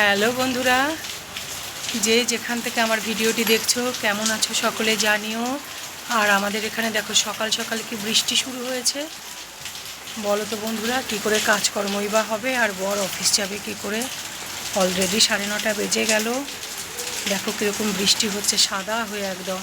Hello বন্ধুরা, যে যেখান থেকে আমার ভিডিওটি দেখছো কেমন আছো সকলে জানিও। আর আমাদের এখানে দেখো সকাল সকাল কি বৃষ্টি শুরু হয়েছে। বলো তো বন্ধুরা, কি করে কাজকর্মই বা হবে, আর বর অফিস যাবে কি করে। অলরেডি 9:30 বেজে গেল। দেখো কীরকম বৃষ্টি হচ্ছে, সাদা হয়ে একদম।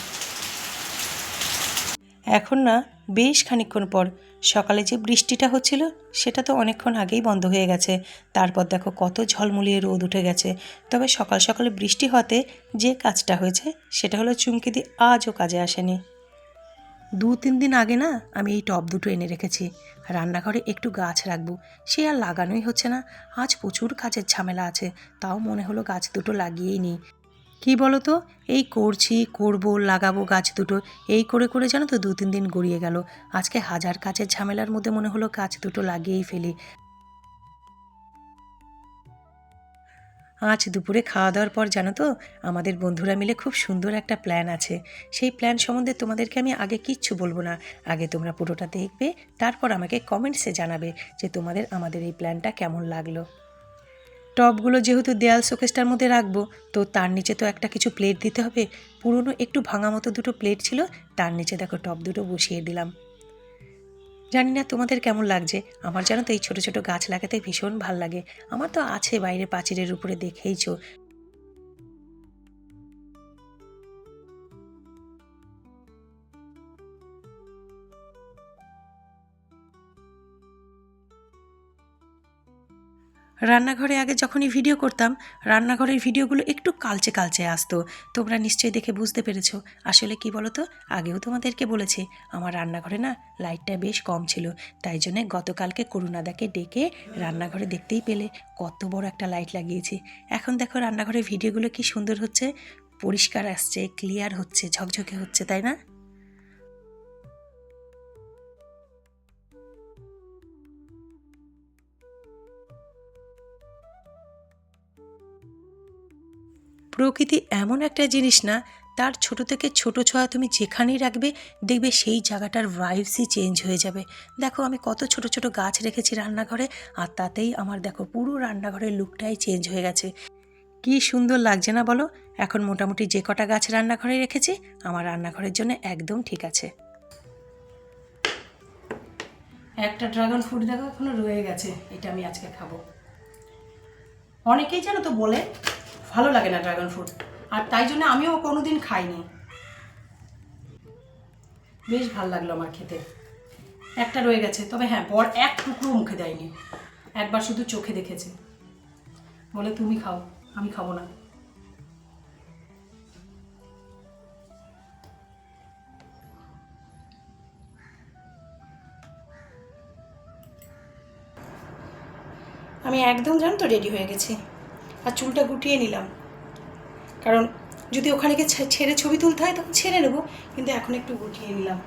এখন না বেশ খানিকক্ষণ পর সকালে যে বৃষ্টিটা হচ্ছিল সেটা তো অনেকক্ষণ আগেই বন্ধ হয়ে গেছে। তারপর দেখো কত ঝলমলিয়ে রোদ উঠে গেছে। তবে সকাল সকালে বৃষ্টি হতে যে কাজটা হয়েছে সেটা হলো চুমকিদি আজও কাজে আসেনি। 2-3 দিন আগে না আমি এই টব দুটো এনে রেখেছি, রান্নাঘরে একটু গাছ রাখবো, সে আর লাগানোই হচ্ছে না। আজ প্রচুর কাজের ঝামেলা আছে, তাও মনে হলো গাছ দুটো লাগিয়েই নিই। কি বলো তো, এই করছি করবো লাগাবো গাছ দুটো, এই করে করে জানো তো 2-3 দিন গড়িয়ে গেল। আজকে হাজার কাজের ঝামেলার মধ্যে মনে হলো গাছ দুটো লাগিয়েই ফেলি। আজ দুপুরে খাওয়া দাওয়ার পর জানো তো, আমাদের বন্ধুরা মিলে খুব সুন্দর একটা প্ল্যান আছে। সেই প্ল্যান সম্বন্ধে তোমাদেরকে আমি আগে কিচ্ছু বলবো না, আগে তোমরা পুরোটা দেখবে, তারপর আমাকে কমেন্টসে জানাবে যে তোমাদের আমাদের এই প্ল্যানটা কেমন লাগলো। টবগুলো যেহেতু দেয়াল শোকেসটার মধ্যে রাখবো, তো তার নিচে তো একটা কিছু প্লেট দিতে হবে। পুরনো একটু ভাঙা মতো দুটো প্লেট ছিল, তার নিচে দেখো টব দুটো বসিয়ে দিলাম। জানি না তোমাদের কেমন লাগছে, আমার জানো তো এই ছোটো ছোটো গাছ লাগাতে ভীষণ ভাল লাগে। আমার তো আছে বাইরে পাঁচিলের উপরে, দেখেইছো। রান্নাঘরে আগে যখনই ভিডিও করতাম, রান্নাঘরের ভিডিওগুলো একটু কালচে কালচে আসতো। তোমরা নিশ্চয়ই দেখে বুঝতে পেরেছো। আসলে কি বলো তো, আগেও তোমাদেরকে বলেছি আমার রান্নাঘরে না লাইটটা বেশ কম ছিল, তাই জন্যে গতকালকে করুণাদাকে ডেকে রান্নাঘরে দেখতেই পেলে কত বড় একটা লাইট লাগিয়েছি। এখন দেখো রান্নাঘরের ভিডিওগুলো কি সুন্দর হচ্ছে, পরিষ্কার আসছে, ক্লিয়ার হচ্ছে, ঝকঝকে হচ্ছে, তাই না? প্রকৃতি এমন একটা জিনিস না, তার ছোট থেকে ছোট ছয়া তুমি যেখানেই রাখবে দেখবে সেই জায়গাটার ভাইবসই চেঞ্জ হয়ে যাবে। দেখো আমি কত ছোট ছোট গাছ রেখেছি রান্নাঘরে, আর তাতেই আমার দেখো পুরো রান্নাঘরের লুকটাই চেঞ্জ হয়ে গেছে। কি সুন্দর লাগছে না বলো? এখন মোটামুটি যে কটা গাছ রান্নাঘরে রেখেছি আমার রান্নাঘরের জন্য একদম ঠিক আছে। একটা ড্রাগন ফ্রুট দেখো এখনো রয়ে গেছে, এটা আমি আজকে খাবো। অনেকেই জানো তো বলে ভালো লাগে না ড্রাগন ফ্রুট, আর তাই জন্য আমিও কোনোদিন খাইনি। বেশ ভালো লাগলো আমার খেতে। একটা রয়ে গেছে, তবে হ্যাঁ বর এক টুকরো মুখে দেয়নি, একবার শুধু চোখে দেখেছে, বলে তুমি খাও, আমি খাবো না। আমি একদম জানো তো রেডি হয়ে গেছি, আর চুলটা গুটিয়ে নিলাম, কারণ যদি ওখানে গিয়ে ছেড়ে ছবি তুলতে হয় তখন ছেড়ে নেবো, কিন্তু এখন একটু গুটিয়ে নিলাম।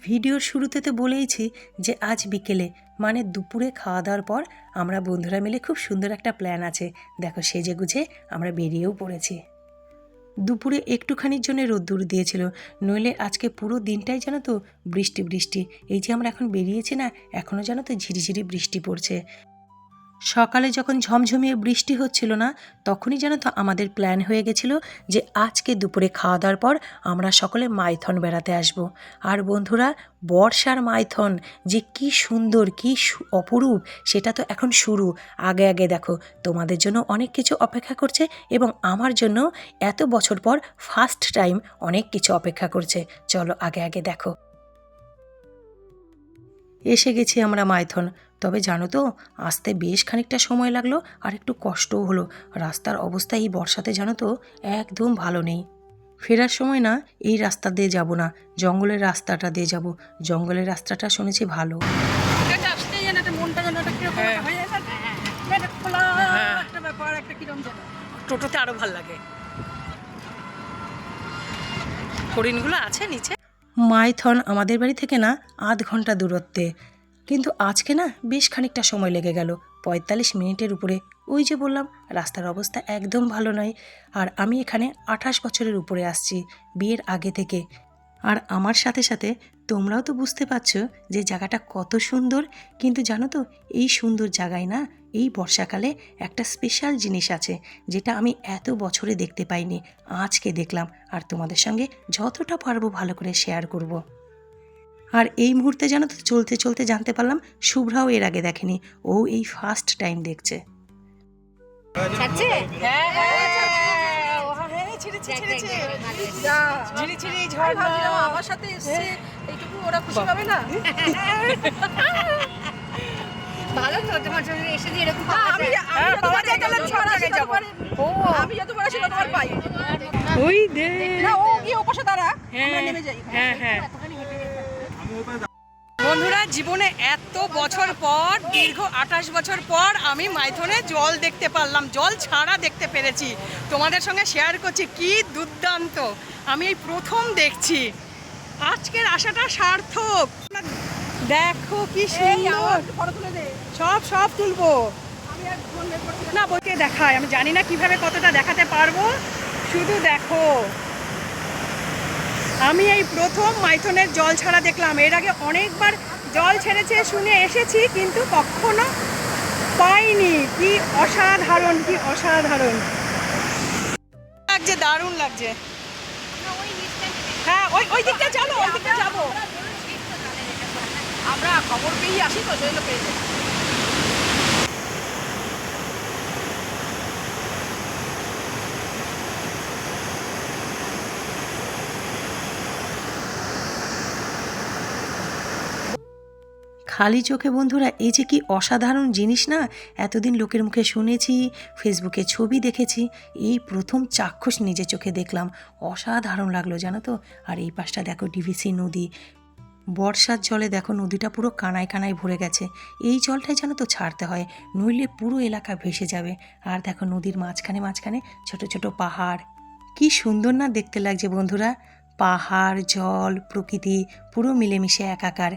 ভিডিওর শুরুতে তো বলেইছি যে আজ বিকেলে মানে দুপুরে খাওয়া দাওয়ার পর আমরা বন্ধুরা মিলে খুব সুন্দর একটা প্ল্যান আছে। দেখো সেজে গুজে আমরা বেরিয়েও পড়েছি। দুপুরে একটুখানির জন্য রোদ্দুর দিয়েছিল, নইলে আজকে পুরো দিনটাই জানো তো বৃষ্টি বৃষ্টি। এই যে আমরা এখন বেরিয়েছি না, এখনও জানো তো ঝিরিঝিরি বৃষ্টি পড়ছে। সকালে যখন ঝমঝমিয়ে বৃষ্টি হচ্ছিল না, তখনই জানো তো আমাদের প্ল্যান হয়ে গেছিল যে আজকে দুপুরে খাওয়া দাওয়ার পর আমরা সকলে মাইথন বেড়াতে আসব। আর বন্ধুরা, বর্ষার মাইথন যে কি সুন্দর, কি অপরূপ, সেটা তো এখন শুরু। আগে আগে দেখো তোমাদের জন্য অনেক কিছু অপেক্ষা করছে, এবং আমার জন্য এত বছর পর ফার্স্ট টাইম অনেক কিছু অপেক্ষা করছে। চলো আগে আগে দেখো। এসে গেছি আমরা মাইথন। তবে জানো তো, আসতে বেশ খানিকটা সময় লাগলো, আর একটু কষ্টও হলো। রাস্তার অবস্থা এই বর্ষাতে জানো তো একদম ভালো নেই। ফেরার সময় না এই রাস্তা দিয়ে যাব না, জঙ্গলের রাস্তাটা দিয়ে যাব। জঙ্গলের রাস্তাটা শুনেছি ভালো। টোটোতে আরো ভাল লাগে, হরিণগুলো আছে নিচে। মাইথন আমাদের বাড়ি থেকে না 8 ঘন্টা দূরত্বে, কিন্তু আজকে না বেশ খানিকটা সময় লেগে গেল, 45 মিনিটের উপরে। ওই যে বললাম রাস্তার অবস্থা একদম ভালো নয়। আর আমি এখানে 28 বছরের উপরে আসছি, বিয়ের আগে থেকে। আর আমার সাথে সাথে তোমরাও তো বুঝতে পারছো যে জায়গাটা কত সুন্দর। কিন্তু জানো তো, এই সুন্দর জায়গায় না এই বর্ষাকালে একটা স্পেশাল জিনিস আছে, যেটা আমি এত বছরে দেখতে পাইনি, আজকে দেখলাম আর তোমাদের সঙ্গে যতটা পারবো ভালো করে শেয়ার করব। আর এই মুহূর্তে জানো তো, চলতে চলতে জানতে পারলাম শুভ্রাও এর আগে দেখেনি, ও এই ফার্স্ট টাইম দেখছে। আমার সাথে এসছে এইটুকু, ওরা খুশি হবে না? ভালো তো, তোমার জন্য এসে দিয়ে এরকম আমি যতবার আসি ততবার পাই। ওই দে না, ও গিয়ে ও পাশে দাঁড়া, আমরা নেমে যাই। হ্যাঁ হ্যাঁ। বন্ধুরা, জীবনে এত বছর পর, দীর্ঘ 28 বছর পর আমি মাইথনে জল দেখতে পারলাম, জল ছাড়া দেখতে পেরেছি। তোমাদের সঙ্গে শেয়ার করছি, কি দুর্দান্ত, আমি এই প্রথম দেখছি। আজকের আশাটা সার্থক। দেখো কি সুন্দর, সব তুলবো না, বইকে দেখায়, আমি জানি না কিভাবে কতটা দেখাতে পারবো, শুধু দেখো। আমি এই প্রথম মাইথনের জল ছাড়া দেখলাম, এর আগে অনেকবার জল ছেড়েছে শুনে এসেছি, কিন্তু কখনো পাইনি। কি অসাধারণ, কি অসাধারণ লাগছে, দারুণ লাগছে। হ্যাঁ, ওই দিকটা চলো, ওই দিকটা যাবো। আমরা খবর পেয়ে আসি তো, সেই পেয়ে যাই। খালি চোখে বন্ধুরা, এই যে কি অসাধারণ জিনিস না, এতদিন লোকের মুখে শুনেছি, ফেসবুকে ছবি দেখেছি, এই প্রথম চাক্ষুষ নিজে চোখে দেখলাম, অসাধারণ লাগলো জানো তো। আর এই পাশটা দেখো ডিভিসি নদী, বর্ষার জলে দেখো নদীটা পুরো কানায় কানায় ভরে গেছে। এই জলটাই জানো তো ছাড়তে হয়, নইলে পুরো এলাকা ভেসে যাবে। আর দেখো নদীর মাঝখানে মাঝখানে ছোট ছোট পাহাড়, কি সুন্দর না দেখতে লাগছে বন্ধুরা। পাহাড়, জল, প্রকৃতি পুরো মিলেমিশে একাকার।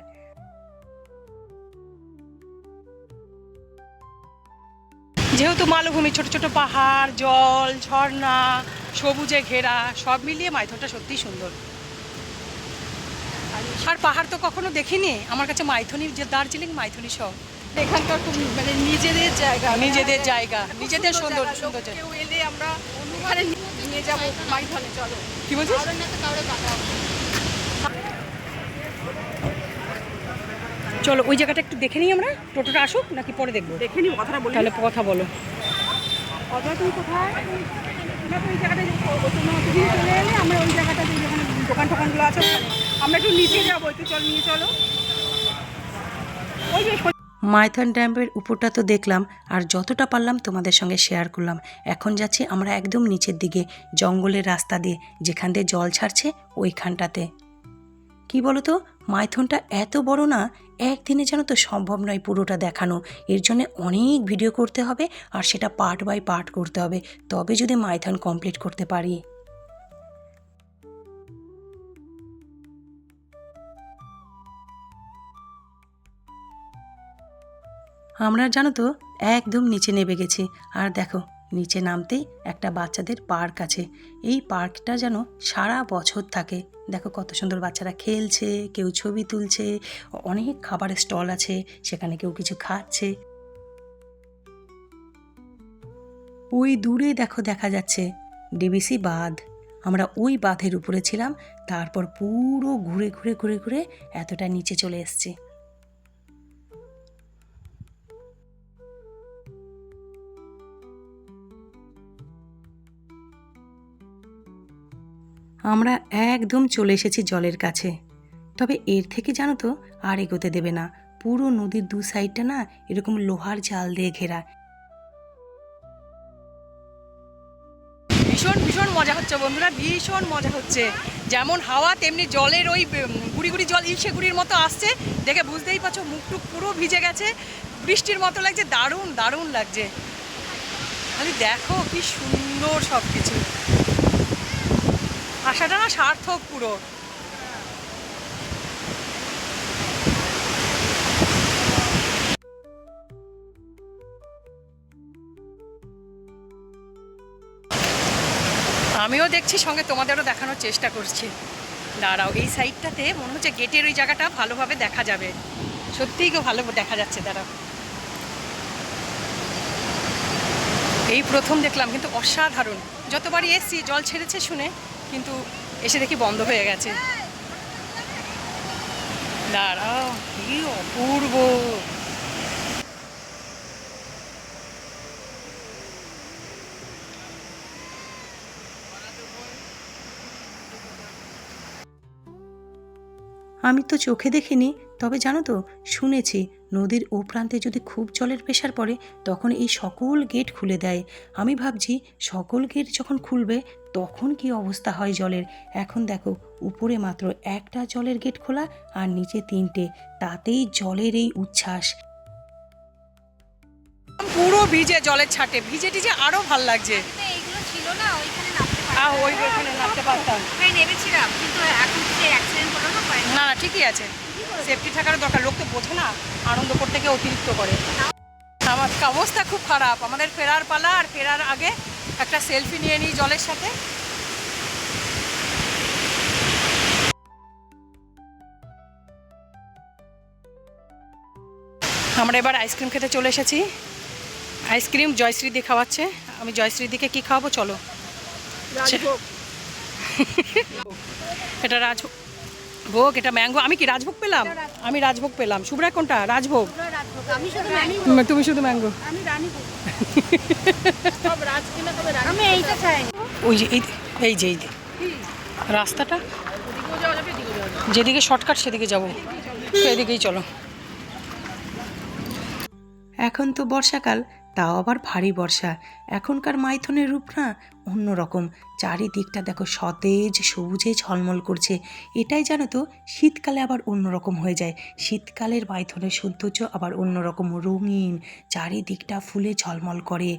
যেহেতু মালভূমি, ছোট ছোট পাহাড়, জল, ঝর্ণা, সবুজে ঘেরা, সব মিলিয়ে মাইথনটা সত্যিই সুন্দর। আর পাহাড় তো কখনো দেখিনি, আমার কাছে মাইথনই, যে দার্জিলিং মাইথনই সব। এখানকার খুব মানে নিজেদের জায়গা, নিজেদের জায়গা, নিজেদের সুন্দর সুন্দর। কেউ এলে আমরা ওখানে নিয়ে যাবো মাইথনে, চলো। কি বলছিস? চলো ওই জায়গাটা একটু দেখে নিই আমরা, টোটোটা আসুক নাকি পরে দেখবো? দেখে নি, কথাটা বলি। তাহলে কথা বলো। তুমি কোথায়? ওই জায়গাটা তুমি চলে এলে আমরা ওই জায়গাটাতে, যেখানে দোকান টোকানগুলো আছে ওখানে আমরা একটু নিচে যাবো, একটু চল, নিয়ে চলো। ওই যে মাইথন ড্যামের উপরটা তো দেখলাম, আর যতটা পারলাম তোমাদের সঙ্গে শেয়ার করলাম। এখন যাচ্ছি আমরা একদম নিচের দিকে, জঙ্গলের রাস্তা দিয়ে, যেখান দিয়ে জল ছাড়ছে ওইখানটাতে। কি বলো তো, মাইথনটা এত বড় না, একদিনে যেন তো সম্ভব নয় পুরোটা দেখানো, এর জন্য অনেক ভিডিও করতে হবে, আর সেটা পার্ট বাই পার্ট করতে হবে, তবে যদি মাইথন কমপ্লিট করতে পারি। আমরা জানো তো একদম নিচে নেমে গেছি, আর দেখো নিচে নামতেই একটা বাচ্চাদের পার্ক আছে। এই পার্কটা যেন সারা বছর থাকে, দেখো কত সুন্দর, বাচ্চারা খেলছে, কেউ ছবি তুলছে, অনেক খাবারের স্টল আছে, সেখানে কেউ কিছু খাচ্ছে। ওই দূরে দেখো দেখা যাচ্ছে ডিবিসি বাঁধ, আমরা ওই বাঁধের উপরে ছিলাম, তারপর পুরো ঘুরে ঘুরে ঘুরে ঘুরে এতটা নিচে চলে এসেছি। আমরা একদম চলে এসেছি জলের কাছে, তবে এর থেকে জানো তো আর এগোতে দেবে না, পুরো নদীর দু সাইডটা না এরকম লোহার জাল দিয়ে ঘেরা। ভীষণ ভীষণ মজা হচ্ছে বন্ধুরা, ভীষণ মজা হচ্ছে, যেমন হাওয়া তেমনি জলের ওই গুড়ি গুড়ি জল ইলশে গুড়ির মতো আসছে, দেখে বুঝতেই পারছো মুখটুক পুরো ভিজে গেছে, বৃষ্টির মতো লাগছে, দারুণ দারুণ লাগছে। খালি দেখো কি সুন্দর সব কিছু, আশাটা না সার্থক পুরো। আমিও দেখছি, সঙ্গে তোমাদেরও দেখানোর চেষ্টা করছি। দাঁড়াও, এই সাইডটাতে মনে হচ্ছে গেটের ওই জায়গাটা ভালোভাবে দেখা যাবে। সত্যিই কেউ ভালো দেখা যাচ্ছে, দাঁড়াও। এই প্রথম দেখলাম, কিন্তু অসাধারণ। যতবারই এসছি জল ছেড়েছে শুনে, কিন্তু এসে দেখি বন্ধ হয়ে গেছে। দাঁড়াও, কি অপূর্ব। আমি তো চোখে দেখিনি, তবে জানো তো, শুনেছি নদীর ও প্রান্তে যদি খুব জলের প্রেসার পড়ে তখন এই সকল গেট খুলে দেয়। আমি ভাবছি সকল গেট যখন খুলবে তখন কি অবস্থা হয় জলের। এখন দেখো, উপরে মাত্র একটা জলের গেট খোলা আর নিচে 3টে, তাতেই জলের এই উচ্ছ্বাস। পুরো ভিজে, জলের ছাটে ভিজে টিজে আরো ভাল লাগছে। এইগুলো ছিল না, ওইখানে নামতে ওইখানে নামতে পারতাম, নেমেছিলাম, কিন্তু এখন যে অ্যাক্সিডেন্ট হলো না, না না ঠিকই আছে, সেফটি থাকার দরকার। লোক তো বোঝে না, আনন্দ করতে গিয়ে অতিরিক্ত করে। আমার অবস্থা খুব খারাপ। আমাদের ফেরার পালা, আর ফেরার আগে একটা সেলফি নিয়ে নিই জলের সাথে। আমরা এবার আইসক্রিম খেতে চলে এসেছি। আইসক্রিম জয়শ্রীদি খাওয়াচ্ছে। আমি জয়শ্রীদিকে কি খাওয়াবো চলো। এটা রাজভোগ, এটা ম্যাঙ্গো। আমি কি রাজভোগ পেলাম? আমি রাজভোগ পেলাম। শুভ্রা কোনটা? রাজভোগ। তুমি শুধু ম্যাঙ্গো। ওই যে এই যে রাস্তাটা যেদিকে শর্টকাট সেদিকে যাবো, এদিকেই চলো। এখন তো বর্ষাকাল, তাও আবার ভারী বর্ষা। এখনকার মাইথনের রূপ না অন্যরকম। চারিদিকটা দেখো সতেজ সবুজে ঝলমল করছে। এটাই জানো তো, শীতকালে আবার অন্যরকম হয়ে যায়। শীতকালের মাইথনের সৌন্দর্য আবার অন্যরকম রঙিন, চারিদিকটা ফুলে ঝলমল করে।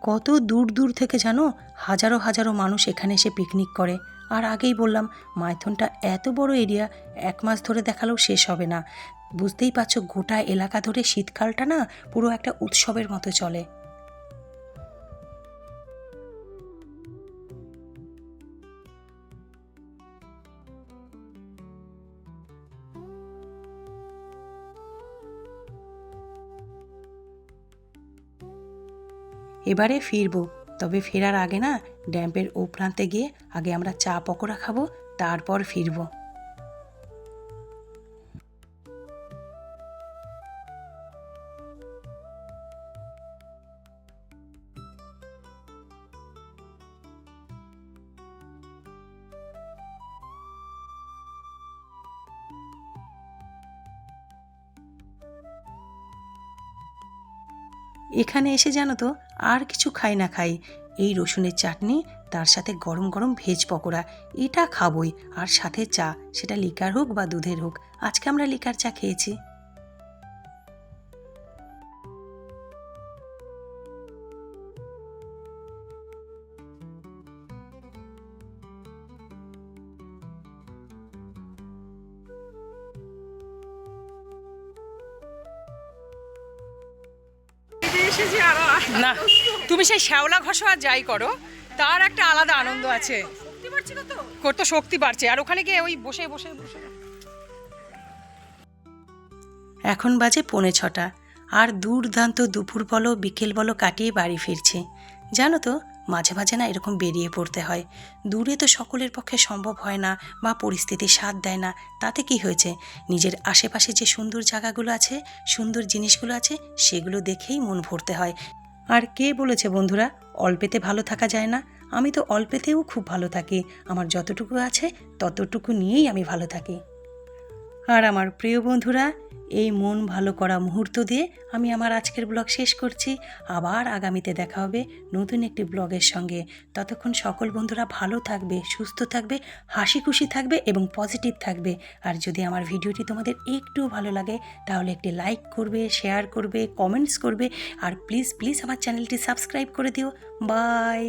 কত দূর দূর থেকে জানো, হাজারো হাজারো মানুষ এখানে এসে পিকনিক করে। আর আগেই বললাম, মাইথনটা এত বড় এরিয়া, 1 মাস ধরে দেখালেও শেষ হবে না। বুঝতেই পারছো, গোটা এলাকা ধরে শীতকালটা না পুরো একটা উৎসবের মতো চলে। এবারে ফিরবো, তবে ফেরার আগে না ড্যাম্পের ও প্রান্তে গিয়ে আগে আমরা চা পকোড়া খাবো, তারপর ফিরবো। এখানে এসে জানো তো, আর কিছু খাই না খাই, এই রসুনের চাটনি, তার সাথে গরম গরম ভেজ পকোড়া, এটা খাবই। আর সাথে চা, সেটা লিকার হোক বা দুধের হোক। আজকে আমরা লিকার চা খেয়েছি। না, তুমি সেই শ্যাওলা ঘষো আর যাই করো, তার একটা আলাদা আনন্দ আছে। করতে শক্তি বাড়ছে। আর ওখানে গিয়ে ওই বসে বসে বসে এখন বাজে 6:45, আর দুর্দান্ত দুপুর বলো বিকেল বলো কাটিয়ে বাড়ি ফিরছি। জানো তো, মাঝে মাঝে না এরকম বেরিয়ে পড়তে হয়। দূরে তো সকলের পক্ষে সম্ভব হয় না, বা পরিস্থিতি সাথ দেয় না। তাতে কি হয়েছে, নিজের আশেপাশে যে সুন্দর জায়গাগুলো আছে, সুন্দর জিনিসগুলো আছে, সেগুলো দেখেই মন ভরতে হয়। আর কে বলেছে বন্ধুরা অল্পেতে ভালো থাকা যায় না? আমি তো অল্পেতেও খুব ভালো থাকি। আমার যতটুকু আছে ততটুকু নিয়েই আমি ভালো থাকি। আর আমার প্রিয় বন্ধুরা, এই মন ভালো করা মুহূর্ত দিয়ে আমি আমার আজকের ব্লগ শেষ করছি। আবার আগামীতে দেখা হবে নতুন একটি ব্লগের সঙ্গে। ততক্ষণ সকল বন্ধুরা ভালো থাকবে, সুস্থ থাকবে, হাসি খুশি থাকবে এবং পজিটিভ থাকবে। আর যদি আমার ভিডিওটি তোমাদের একটু ভালো লাগে তাহলে একটি লাইক করবে, শেয়ার করবে, কমেন্টস করবে। আর প্লিজ প্লিজ আমার চ্যানেলটি সাবস্ক্রাইব করে দিও। বাই।